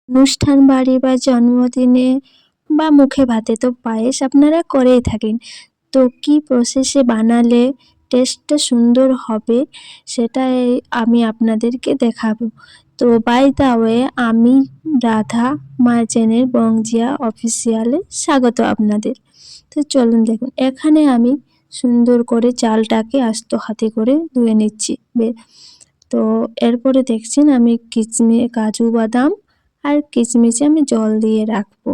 অনুষ্ঠান বাড়ি বা জন্মদিনে বা মুখে ভাতে তো পায়েস আপনারা করেই থাকেন। তো কি প্রসেসে বানালে টেস্টটা সুন্দর হবে সেটাই আমি আপনাদেরকে দেখাবো। তো বাই দ্য ওয়ে আমি রাধা মার্জেনের বংজিয়া অফিসিয়ালে স্বাগত আপনাদের। তো চলুন দেখুন এখানে আমি সুন্দর করে চালটাকে আস্ত হাতে করে ধুয়ে নিচ্ছি। তো এরপরে দেখছেন আমি কাজু বাদাম আর কিশমিশে আমি জল দিয়ে রাখবো।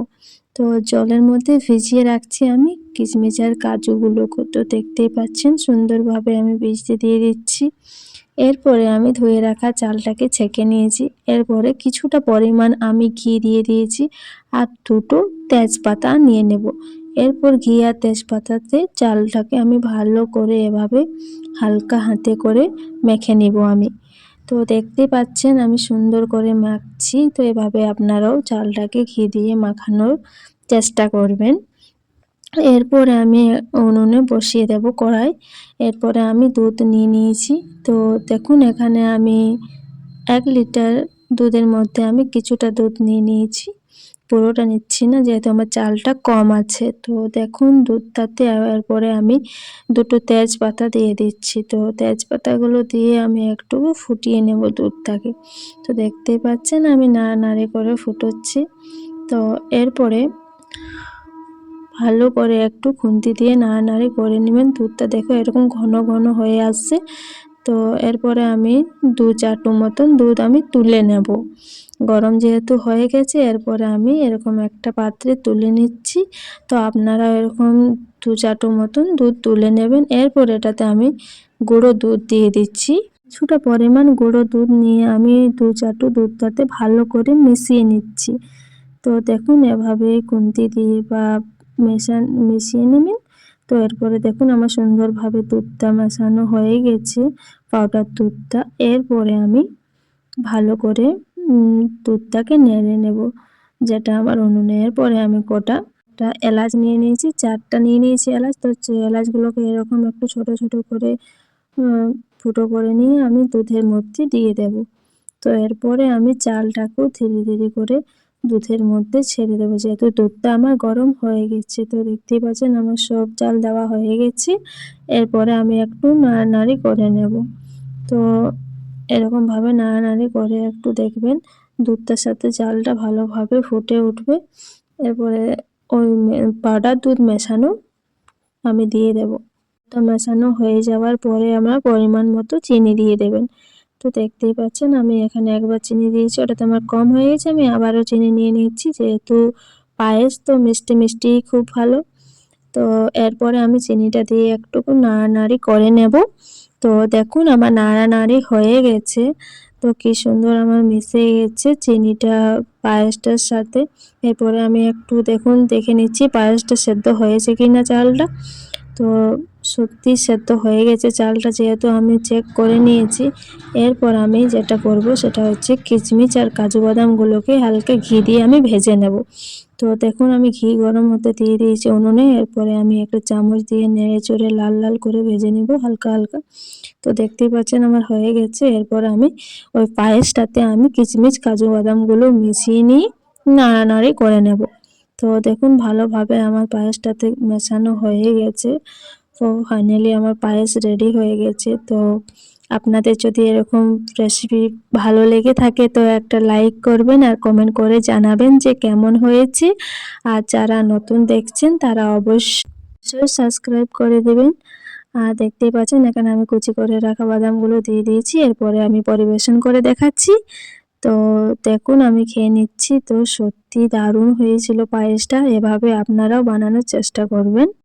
তো জলের মধ্যে ভিজিয়ে রাখছি আমি কিশমিশ আর কাজুগুলোকে, তো দেখতেই পাচ্ছেন সুন্দরভাবে আমি ভিজিয়ে দিয়ে দিচ্ছি। এরপরে আমি ধুয়ে রাখা চালটাকে ছেঁকে নিয়েছি। এরপরে কিছুটা পরিমাণ আমি ঘি দিয়ে দিয়েছি আর দুটো তেজপাতা নিয়ে নেব। এরপর ঘি আর তেজপাতাতে চালটাকে আমি ভালো করে এভাবে হালকা হাতে করে মেখে নিব আমি। তো দেখতেই পাচ্ছেন আমি সুন্দর করে মাখছি। তো এভাবে আপনারাও চালটাকে ঘি দিয়ে মাখানোর চেষ্টা করবেন। এরপরে আমি উনুনে বসিয়ে দেব কড়াই। এরপরে আমি দুধ নিয়ে নিয়েছি। তো দেখুন এখানে আমি 1 লিটার দুধের মধ্যে আমি কিছুটা দুধ নিয়ে নিয়েছি, পুরোটা নিচ্ছি না যেহেতু আমার চালটা কম আছে। তো দেখুন দুধটাতে এরপরে আমি দুটো তেজপাতা দিয়ে দিচ্ছি। তো তেজপাতাগুলো দিয়ে আমি একটু ফুটিয়ে নেব দুধটাকে। তো দেখতেই পাচ্ছেন আমি নাড়ানাড়ি করে ফুটোচ্ছি। তো এরপরে ভালো করে একটু খুন্তি দিয়ে নাড়ানাড়ি করে নেবেন। দুধটা দেখো এরকম ঘন ঘন হয়ে আসছে। তো এরপরে আমি 2 চাটু মতন দুধ আমি তুলে নেব। গরম যেহেতু হয়ে গেছে এরপরে আমি এরকম একটা পাত্রে তুলে নিচ্ছি। তো আপনারা এরকম 2 চাটু মতন দুধ তুলে নেবেন। এরপর এটাতে আমি গুঁড়ো দুধ দিয়ে দিচ্ছি। কিছুটা পরিমাণ গুঁড়ো দুধ নিয়ে আমি 2 চাটু দুধটাতে ভালো করে মিশিয়ে নিচ্ছি। তো দেখুন এভাবে খুন্তি দিয়ে বা মিশিয়ে নেবেন। তো এরপরে দেখুন আমার সুন্দরভাবে দুধটা মেশানো হয়ে গেছে, পাউডার দুধটা। এরপরে আমি ভালো করে দুধটাকে নেড়ে নেব, যেটা আমার উনুনে। এরপরে আমি কটা এলাচ নিয়ে নিয়েছি, 4টা নিয়ে নিয়েছি এলাচ। তো এলাচগুলোকে এরকম একটু ছোট ছোট করে ফুটো করে নিয়ে আমি দুধের মধ্যে দিয়ে দেব। তো এরপরে আমি চালটাকেও ধীরে ধীরে করে দুধের মধ্যে ছেড়ে দেবো, যেহেতু দুধটা আমার গরম হয়ে গেছে। তো দেখতেই পাচ্ছেন আমার সব চাল দেওয়া হয়ে গেছে। এরপরে আমি একটু নাড়ানাড়ি করে নেব। তো এরকমভাবে নাড়ানাড়ি করে একটু দেখবেন দুধটার সাথে চালটা ভালোভাবে ফুটে উঠবে। এরপরে ওই পাউডার দুধ মেশানো আমি দিয়ে দেব। তো মেশানো হয়ে যাওয়ার পরে আমরা পরিমাণ মতো চিনি দিয়ে দেবেন। তো দেখতেই পাচ্ছেন আমি এখানে একবার চিনি দিয়েছি, ওটাতে আমার কম হয়ে গেছে। আমি আবারও চিনি নিয়ে নিচ্ছি, যেহেতু পায়েস তো মিষ্টি মিষ্টিই খুব ভালো। তো এরপরে আমি চিনিটা দিয়ে একটু নাড়ানাড়ি করে নেব। তো দেখুন আমার নাড়ানাড়ি হয়ে গেছে। তো কি সুন্দর আমার মিশে গেছে চিনিটা পায়েসটার সাথে। এরপরে আমি একটু দেখে নিচ্ছি পায়েসটা সেদ্ধ হয়েছে কিনা চালটা। তো সত্যি সেদ্ধ হয়ে গেছে চালটা, যেহেতু আমি চেক করে নিয়েছি। এরপর আমি যেটা করব সেটা হচ্ছে কিশমিশ আর কাজু বাদামগুলোকে হালকা ঘি দিয়ে আমি ভেজে নেব। তো দেখুন আমি ঘি গরম হতে দিয়ে দিয়েছি উনুনে। এরপরে আমি একটা চামচ দিয়ে নেড়ে চড়ে লাল লাল করে ভেজে নেব হালকা হালকা। তো দেখতেই পাচ্ছেন আমার হয়ে গেছে। এরপর আমি ওই পায়েসটাতে আমি কিশমিশ কাজু বাদামগুলো মিশিয়ে নিয়ে নাড়ানাড়ি করে নেব। তো দেখুন ভালোভাবে আমার পায়েসটাতে মেশানো হয়ে গেছে। তো ফাইনালি আমার পায়েস রেডি হয়ে গেছে। তো আপনাদের যদি এরকম রেসিপি ভালো লেগে থাকে তো একটা লাইক করবেন আর কমেন্ট করে জানাবেন যে কেমন হয়েছে। আর যারা নতুন দেখছেন তারা অবশ্যই সাবস্ক্রাইব করে দেবেন। আর দেখতেই পাচ্ছেন এখানে আমি কুচি করে রাখা বাদামগুলো দিয়ে দিয়েছি। এরপরে আমি পরিবেশন করে দেখাচ্ছি। তো দেখুন আমি খেয়ে নিচ্ছি। তো সত্যি দারুণ হয়েছিল পায়েসটা। এভাবে আপনারাও বানানোর চেষ্টা করবেন।